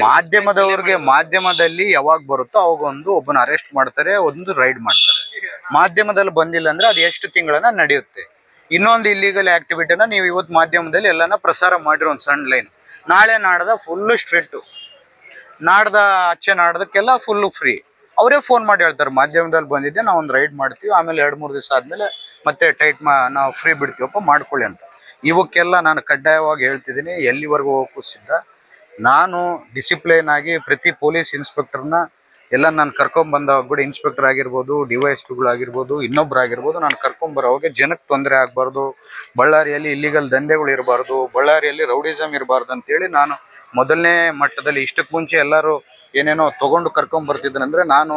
ಮಾಧ್ಯಮದವ್ರಿಗೆ ಮಾಧ್ಯಮದಲ್ಲಿ ಯಾವಾಗ ಬರುತ್ತೋ ಅವಾಗ ಒಬ್ಬನ ಅರೆಸ್ಟ್ ಮಾಡ್ತಾರೆ, ಒಂದು ರೈಡ್ ಮಾಡ್ತಾರೆ. ಮಾಧ್ಯಮದಲ್ಲಿ ಬಂದಿಲ್ಲ ಅಂದ್ರೆ ಅದು ಎಷ್ಟು ತಿಂಗಳನ್ನ ನಡೆಯುತ್ತೆ. ಇನ್ನೊಂದು ಇಲ್ಲಿಗಲ್ ಆಕ್ಟಿವಿಟಿನ ನೀವು ಇವತ್ತು ಮಾಧ್ಯಮದಲ್ಲಿ ಎಲ್ಲಾನ ಪ್ರಸಾರ ಮಾಡಿರೋ ಒಂದು ಸಣ್ಣ ಲೈನ್, ನಾಳೆ ನಾಡ್ದ ಫುಲ್ಲು ಸ್ಟ್ರಿಕ್ಟು, ನಾಡ್ದ ಅಚ್ಚೆ ನಾಡ್ದಕ್ಕೆಲ್ಲ ಫುಲ್ಲು ಫ್ರೀ. ಅವರೇ ಫೋನ್ ಮಾಡಿ ಹೇಳ್ತಾರೆ ಮಾಧ್ಯಮದಲ್ಲಿ ಬಂದಿದ್ದೆ, ನಾವು ಒಂದು ರೈಡ್ ಮಾಡ್ತೀವಿ, ಆಮೇಲೆ 2-3 ದಿವಸ ಆದಮೇಲೆ ಮತ್ತೆ ನಾವು ಫ್ರೀ ಬಿಡ್ತೀವಪ್ಪ ಮಾಡ್ಕೊಳ್ಳಿ ಅಂತ. ಇವಕ್ಕೆಲ್ಲ ನಾನು ಕಡ್ಡಾಯವಾಗಿ ಹೇಳ್ತಿದ್ದೀನಿ, ಎಲ್ಲಿವರೆಗೂ ಹೋಗೋಕ್ಕೂ ಸಿದ್ಧ. ನಾನು ಡಿಸಿಪ್ಲೈನ್ ಆಗಿ ಪ್ರತಿ ಪೊಲೀಸ್ ಇನ್ಸ್ಪೆಕ್ಟರ್ನ ಎಲ್ಲ ನಾನು ಕರ್ಕೊಂಬಂದಾಗ ಕೂಡ, ಇನ್ಸ್ಪೆಕ್ಟರ್ ಆಗಿರ್ಬೋದು, DYSPಗಳಾಗಿರ್ಬೋದು, ಇನ್ನೊಬ್ಬರಾಗಿರ್ಬೋದು, ನಾನು ಕರ್ಕೊಂಬರೋವಾಗ ಜನಕ್ಕೆ ತೊಂದರೆ ಆಗಬಾರ್ದು, ಬಳ್ಳಾರಿಯಲ್ಲಿ ಇಲ್ಲಿಗಲ್ ದಂಧೆಗಳು ಇರಬಾರ್ದು, ಬಳ್ಳಾರಿಯಲ್ಲಿ ರೌಡಿಸಮ್ ಇರಬಾರ್ದು ಅಂತೇಳಿ ನಾನು ಮೊದಲನೇ ಮಟ್ಟದಲ್ಲಿ, ಇಷ್ಟಕ್ಕೆ ಮುಂಚೆ ಎಲ್ಲರೂ ಏನೇನೋ ತೊಗೊಂಡು ಕರ್ಕೊಂಬರ್ತಿದ್ದನಂದರೆ, ನಾನು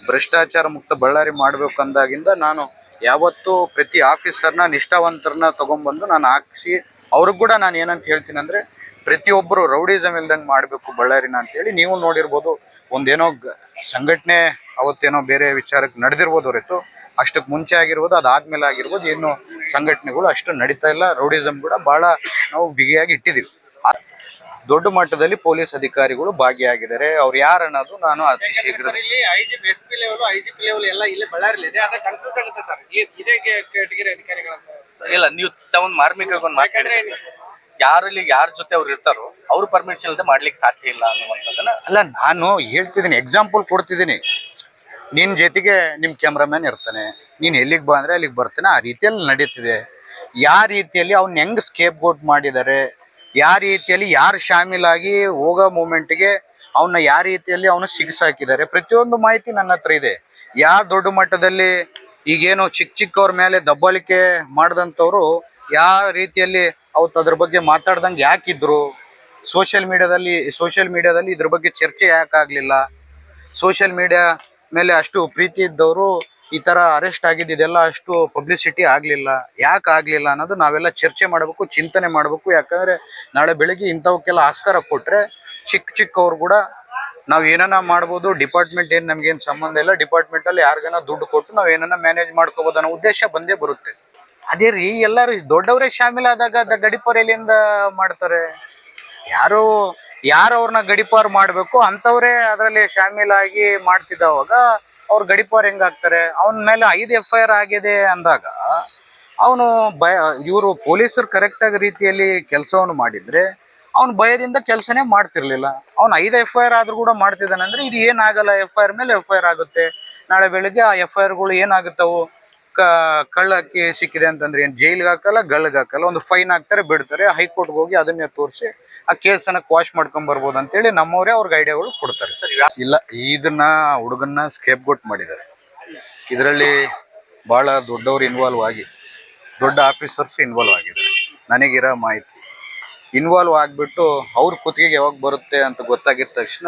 ಭ್ರಷ್ಟಾಚಾರ ಮುಕ್ತ ಬಳ್ಳಾರಿ ಮಾಡಬೇಕು ಅಂದಾಗಿಂದ ನಾನು ಯಾವತ್ತೂ ಪ್ರತಿ ಆಫೀಸರ್ನ ನಿಷ್ಠಾವಂತರನ್ನ ತೊಗೊಂಬಂದು ನಾನು ಹಾಕಿಸಿ ಅವ್ರಿಗೆ ಕೂಡ ನಾನು ಏನಂತ ಹೇಳ್ತೀನಿ ಅಂದರೆ, ಪ್ರತಿಯೊಬ್ಬರು ರೌಡಿಸಮ್ ಇಲ್ದಂಗೆ ಮಾಡಬೇಕು ಬಳ್ಳಾರಿನ ಅಂತೇಳಿ. ನೀವು ನೋಡಿರ್ಬೋದು, ಒಂದೇನೋ ಸಂಘಟನೆ ಅವತ್ತೇನೋ ಬೇರೆ ವಿಚಾರಕ್ಕೆ ನಡೆದಿರ್ಬೋದು ಹೊರತು, ಅಷ್ಟಕ್ಕೆ ಮುಂಚೆ ಆಗಿರ್ಬೋದು, ಅದಾದ್ಮೇಲೆ ಆಗಿರ್ಬೋದು, ಏನು ಸಂಘಟನೆಗಳು ಅಷ್ಟು ನಡೀತಾ ಇಲ್ಲ. ರೌಡಿಸಮ್ ಕೂಡ ಭಾಳ ನಾವು ಬಿಗಿಯಾಗಿ ಇಟ್ಟಿದ್ದೀವಿ. ದೊಡ್ಡ ಮಟ್ಟದಲ್ಲಿ ಪೊಲೀಸ್ ಅಧಿಕಾರಿಗಳು ಭಾಗಿಯಾಗಿದ್ದಾರೆ. ಅವ್ರು ಯಾರು ಅನ್ನೋದು ನಾನು ಅತಿ ಶೀಘ್ರ ಇಲ್ಲ, ನೀವು ತಗೊಂಡ್ ಮಾರ್ಮಿಕವಾಗಿ ಒಂದು ಮಾತಾಡಿದ್ರೆ ಯಾರಲ್ಲಿ ಯಾರ ಜೊತೆ ಅವ್ರು ಇರ್ತಾರೋ ಅವ್ರು ಪರ್ಮಿಷನ್ ಇಲ್ಲದೆ ಮಾಡ್ಲಿಕ್ಕೆ ಸಾಧ್ಯ ಇಲ್ಲ ಅನ್ನುವಂಥದ್ದನ್ನ. ಅಲ್ಲ, ನಾನು ಹೇಳ್ತಿದ್ದೀನಿ, ಎಕ್ಸಾಂಪಲ್ ಕೊಡ್ತಿದ್ದೀನಿ. ನಿನ್ನ ಜೊತೆಗೆ ನಿಮ್ಮ ಕ್ಯಾಮ್ರಾಮ್ಯಾನ್ ಇರ್ತಾನೆ, ನೀನು ಎಲ್ಲಿಗೆ ಬಾ ಅಂದರೆ ಅಲ್ಲಿಗೆ ಬರ್ತಾನೆ. ಆ ರೀತಿಯಲ್ಲಿ ನಡೀತಿದೆ. ಯಾವ ರೀತಿಯಲ್ಲಿ ಅವ್ನ ಹೆಂಗೆ ಸ್ಕೇಪ್ ಗೋಟ್ ಮಾಡಿದ್ದಾರೆ, ಯಾವ ರೀತಿಯಲ್ಲಿ ಯಾರು ಶಾಮೀಲಾಗಿ ಹೋಗೋ ಮೂಮೆಂಟ್ಗೆ ಅವನ್ನ ಯಾವ ರೀತಿಯಲ್ಲಿ ಅವನು ಸಿಗಿಸಾಕಿದ್ದಾರೆ, ಪ್ರತಿಯೊಂದು ಮಾಹಿತಿ ನನ್ನ ಹತ್ರ ಇದೆ. ಯಾವ ದೊಡ್ಡ ಮಟ್ಟದಲ್ಲಿ ಈಗೇನು ಚಿಕ್ಕವ್ರ ಮೇಲೆ ದಬ್ಬಾಳಿಕೆ ಮಾಡಿದಂಥವ್ರು ಯಾವ ರೀತಿಯಲ್ಲಿ ಅವತ್ತು ಅದ್ರ ಬಗ್ಗೆ ಮಾತಾಡ್ದಂಗೆ ಯಾಕಿದ್ರು, ಸೋಷಿಯಲ್ ಮೀಡಿಯಾದಲ್ಲಿ ಇದ್ರ ಬಗ್ಗೆ ಚರ್ಚೆ ಯಾಕಾಗಲಿಲ್ಲ, ಸೋಷಿಯಲ್ ಮೀಡಿಯಾ ಮೇಲೆ ಅಷ್ಟು ಪ್ರೀತಿ ಇದ್ದವರು ಈ ಥರ ಅರೆಸ್ಟ್ ಆಗಿದ್ದೆಲ್ಲ ಅಷ್ಟು ಪಬ್ಲಿಸಿಟಿ ಆಗಲಿಲ್ಲ, ಯಾಕೆ ಆಗಲಿಲ್ಲ ಅನ್ನೋದು ನಾವೆಲ್ಲ ಚರ್ಚೆ ಮಾಡಬೇಕು, ಚಿಂತನೆ ಮಾಡಬೇಕು. ಯಾಕಂದರೆ ನಾಳೆ ಬೆಳಗ್ಗೆ ಇಂಥವಕ್ಕೆಲ್ಲ ಆಸ್ಕಾರ ಕೊಟ್ಟರೆ ಚಿಕ್ಕವ್ರು ಕೂಡ ನಾವು ಏನನ್ನ ಮಾಡ್ಬೋದು. ಡಿಪಾರ್ಟ್ಮೆಂಟ್ ಏನು ನಮಗೇನು ಸಂಬಂಧ ಇಲ್ಲ, ಡಿಪಾರ್ಟ್ಮೆಂಟಲ್ಲಿ ಯಾರಿಗಾನ ದುಡ್ಡು ಕೊಟ್ಟು ನಾವು ಏನನ್ನ ಮ್ಯಾನೇಜ್ ಮಾಡ್ಕೋಬೋದು ಅನ್ನೋ ಉದ್ದೇಶ ಬಂದೇ ಬರುತ್ತೆ. ಅದೇ ರೀ, ಎಲ್ಲರೂ ದೊಡ್ಡವರೇ ಶಾಮೀಲಾದಾಗ ಗಡಿಪಾರ್ ಎಲ್ಲಿಂದ ಮಾಡ್ತಾರೆ? ಯಾರು ಅವ್ರನ್ನ ಗಡಿಪಾರ್ ಮಾಡಬೇಕು ಅಂಥವ್ರೇ ಅದರಲ್ಲಿ ಶಾಮೀಲಾಗಿ ಮಾಡ್ತಿದ್ದವಾಗ ಅವ್ರು ಗಡಿಪಾರ್ ಹೆಂಗಾಗ್ತಾರೆ? ಅವನ ಮೇಲೆ 5 FIR ಆಗಿದೆ ಅಂದಾಗ ಅವನು ಇವರು ಪೊಲೀಸರು ಕರೆಕ್ಟಾಗಿ ರೀತಿಯಲ್ಲಿ ಕೆಲಸವನ್ನು ಮಾಡಿದರೆ ಅವ್ನು ಭಯದಿಂದ ಕೆಲಸನೇ ಮಾಡ್ತಿರ್ಲಿಲ್ಲ. ಅವ್ನು 5 FIR ಆದ್ರೂ ಕೂಡ ಮಾಡ್ತಿದ್ದಾನೆ ಅಂದರೆ ಇದು ಏನಾಗಲ್ಲ, FIR ಮೇಲೆ FIR ಆಗುತ್ತೆ. ನಾಳೆ ಬೆಳಗ್ಗೆ ಆ FIRಗಳು ಏನಾಗುತ್ತವು, ಕಳ್ಳಕ್ಕೆ ಸಿಕ್ಕಿದೆ ಅಂತಂದ್ರೆ ಏನು ಜೈಲಿಗೆ ಹಾಕಲ್ಲ, ಗಳ್ಳಿಗೆ ಹಾಕಲ್ಲ, ಒಂದು ಫೈನ್ ಹಾಕ್ತಾರೆ, ಬಿಡ್ತಾರೆ. ಹೈಕೋರ್ಟ್ಗೆ ಹೋಗಿ ಅದನ್ನೇ ತೋರಿಸಿ ಆ ಕೇಸನ್ನ ಕ್ವಾಶ್ ಮಾಡ್ಕೊಂಬರ್ಬೋದು ಅಂತೇಳಿ ನಮ್ಮವರೇ ಅವ್ರಿಗೆ ಐಡಿಯಾಗಳು ಕೊಡ್ತಾರೆ. ಇಲ್ಲ, ಇದನ್ನ ಹುಡುಗನ್ನ ಸ್ಕೇಪ್ ಗೋಟ್ ಮಾಡಿದ್ದಾರೆ. ಇದರಲ್ಲಿ ಭಾಳ ದೊಡ್ಡವರು ಇನ್ವಾಲ್ವ್ ಆಗಿ, ದೊಡ್ಡ ಆಫೀಸರ್ಸ್ ಇನ್ವಾಲ್ವ್ ಆಗಿದ್ದಾರೆ. ನನಗಿರೋ ಮಾಹಿತಿ ಇನ್ವಾಲ್ವ್ ಆಗಿಬಿಟ್ಟು ಅವ್ರ ಕುತ್ತಿಗೆಗೆ ಯಾವಾಗ ಬರುತ್ತೆ ಅಂತ ಗೊತ್ತಾಗಿದ ತಕ್ಷಣ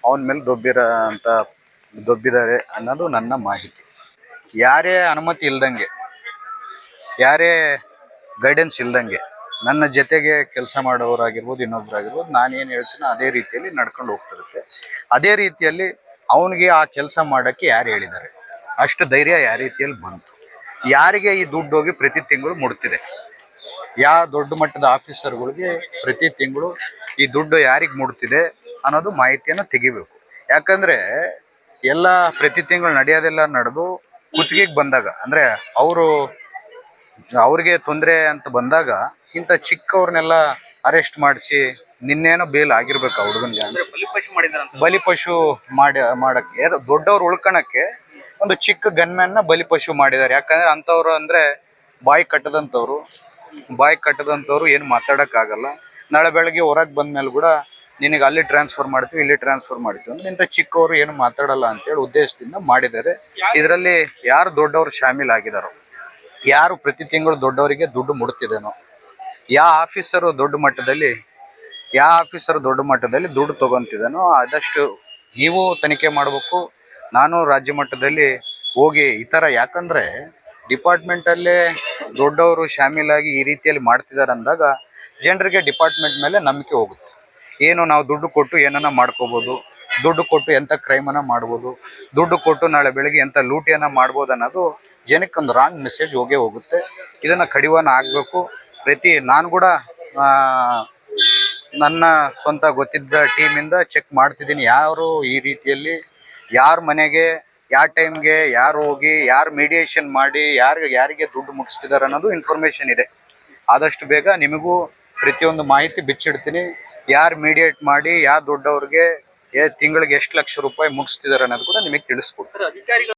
ಅವನ ಮೇಲೆ ದೊಬ್ಬಿದ್ದಾರೆ ಅನ್ನೋದು ನನ್ನ ಮಾಹಿತಿ. ಯಾರೇ ಅನುಮತಿ ಇಲ್ದಂಗೆ, ಯಾರೇ ಗೈಡೆನ್ಸ್ ಇಲ್ದಂಗೆ ನನ್ನ ಜೊತೆಗೆ ಕೆಲಸ ಮಾಡೋರಾಗಿರ್ಬೋದು, ಇನ್ನೊಬ್ಬರಾಗಿರ್ಬೋದು, ನಾನೇನು ಹೇಳ್ತೀನೋ ಅದೇ ರೀತಿಯಲ್ಲಿ ನಡ್ಕೊಂಡು ಹೋಗ್ತಿರುತ್ತೆ. ಅದೇ ರೀತಿಯಲ್ಲಿ ಅವನಿಗೆ ಆ ಕೆಲಸ ಮಾಡೋಕ್ಕೆ ಯಾರು ಹೇಳಿದ್ದಾರೆ, ಅಷ್ಟು ಧೈರ್ಯ ಯಾವ ರೀತಿಯಲ್ಲಿ ಬಂತು, ಯಾರಿಗೆ ಈ ದುಡ್ಡು ಹೋಗಿ ಪ್ರತಿ ತಿಂಗಳು ಮುಡ್ತಿದೆ, ಯಾವ ದೊಡ್ಡ ಮಟ್ಟದ ಆಫೀಸರ್ಗಳಿಗೆ ಪ್ರತಿ ತಿಂಗಳು ಈ ದುಡ್ಡು ಯಾರಿಗೆ ಮುಡ್ತಿದೆ ಅನ್ನೋದು ಮಾಹಿತಿಯನ್ನು ತೆಗಿಬೇಕು. ಯಾಕಂದರೆ ಎಲ್ಲ ಪ್ರತಿ ತಿಂಗಳು ನಡೆಯೋದೆಲ್ಲ ನಡೆದು ಕುತ್ತಿಗೆಗೆ ಬಂದಾಗ, ಅಂದರೆ ಅವ್ರಿಗೆ ತೊಂದರೆ ಅಂತ ಬಂದಾಗ ಇಂಥ ಚಿಕ್ಕವ್ರನ್ನೆಲ್ಲ ಅರೆಸ್ಟ್ ಮಾಡಿಸಿ, ನಿನ್ನೇನೋ ಬೇಲ್ ಆಗಿರ್ಬೇಕು ಆ ಹುಡುಗನಿಗೆ. ಬಲಿಪಶು ಮಾಡಕ್ಕೆ ದೊಡ್ಡವ್ರು ಉಳ್ಕೊಳಕ್ಕೆ ಒಂದು ಚಿಕ್ಕ ಗನ್ಮ್ಯಾನ್ನ ಬಲಿಪಶು ಮಾಡಿದ್ದಾರೆ. ಯಾಕಂದರೆ ಅಂಥವ್ರು ಅಂದರೆ ಬಾಯಿ ಕಟ್ಟದಂಥವ್ರು ಏನು ಮಾತಾಡೋಕ್ಕಾಗಲ್ಲ. ನಾಳೆ ಬೆಳಗ್ಗೆ ಹೊರಗೆ ಬಂದಮೇಲೆ ಕೂಡ ನಿನಗೆ ಅಲ್ಲಿ ಟ್ರಾನ್ಸ್ಫರ್ ಮಾಡ್ತೀವಿ, ಇಲ್ಲಿ ಟ್ರಾನ್ಸ್ಫರ್ ಮಾಡ್ತೀವಿ ಅಂದ್ರೆ ಇಂಥ ಚಿಕ್ಕವರು ಏನು ಮಾತಾಡಲ್ಲ ಅಂತೇಳಿ ಉದ್ದೇಶದಿಂದ ಮಾಡಿದ್ದಾರೆ. ಇದರಲ್ಲಿ ಯಾರು ದೊಡ್ಡವರು ಶಾಮೀಲಾಗಿದ್ದಾರೋ, ಯಾರು ಪ್ರತಿ ತಿಂಗಳು ದೊಡ್ಡವರಿಗೆ ದುಡ್ಡು ಮುಡ್ತಿದ್ದೇನೋ, ಯಾವ ಆಫೀಸರು ದೊಡ್ಡ ಮಟ್ಟದಲ್ಲಿ ದುಡ್ಡು ತೊಗೊತಿದ್ದಾನೋ ಆದಷ್ಟು ನೀವು ತನಿಖೆ ಮಾಡಬೇಕು. ನಾನು ರಾಜ್ಯ ಮಟ್ಟದಲ್ಲಿ ಹೋಗಿ ಈ ಥರ, ಯಾಕಂದರೆ ಡಿಪಾರ್ಟ್ಮೆಂಟಲ್ಲೇ ದೊಡ್ಡವರು ಶಾಮೀಲಾಗಿ ಈ ರೀತಿಯಲ್ಲಿ ಮಾಡ್ತಿದ್ದಾರೆ ಅಂದಾಗ ಜನರಿಗೆ ಡಿಪಾರ್ಟ್ಮೆಂಟ್ ಮೇಲೆ ನಂಬಿಕೆ ಹೋಗುತ್ತೆ. ಏನು ನಾವು ದುಡ್ಡು ಕೊಟ್ಟು ಏನನ್ನ ಮಾಡ್ಕೋಬೋದು, ದುಡ್ಡು ಕೊಟ್ಟು ಎಂಥ ಕ್ರೈಮನ್ನು ಮಾಡ್ಬೋದು, ದುಡ್ಡು ಕೊಟ್ಟು ನಾಳೆ ಬೆಳಗ್ಗೆ ಎಂಥ ಲೂಟಿಯನ್ನು ಮಾಡ್ಬೋದು ಅನ್ನೋದು ಜನಕ್ಕೆ ಒಂದು ರಾಂಗ್ ಮೆಸೇಜ್ ಹೋಗುತ್ತೆ. ಇದನ್ನು ಕಡಿವಾಣ ಆಗಬೇಕು. ನಾನು ಕೂಡ ನನ್ನ ಸ್ವಂತ ಗೊತ್ತಿದ್ದ ಟೀಮಿಂದ ಚೆಕ್ ಮಾಡ್ತಿದ್ದೀನಿ ಯಾರು ಈ ರೀತಿಯಲ್ಲಿ ಯಾರ ಮನೆಗೆ ಯಾವ ಟೈಮ್ಗೆ ಯಾರು ಹೋಗಿ ಯಾರು ಮೀಡಿಯೇಷನ್ ಮಾಡಿ ಯಾರಿಗೆ ದುಡ್ಡು ಮುಟ್ಟಿಸ್ತಿದ್ದಾರೆ ಅನ್ನೋದು ಇನ್ಫಾರ್ಮೇಷನ್ ಇದೆ. ಆದಷ್ಟು ಬೇಗ ನಿಮಗೂ ಪ್ರತಿಯೊಂದು ಮಾಹಿತಿ ಬಿಚ್ಚಿಡ್ತೀನಿ. ಯಾರು ಮೀಡಿಯೇಟ್ ಮಾಡಿ ಯಾವ ದೊಡ್ಡವ್ರಿಗೆ ತಿಂಗಳಿಗೆ ಎಷ್ಟು ಲಕ್ಷ ರೂಪಾಯಿ ಮುಟ್ಟಿಸ್ತಿದ್ದಾರೆ ಅನ್ನೋದು ಕೂಡ ನಿಮಗೆ ತಿಳಿಸ್ಕೊಡ್ತೀನಿ.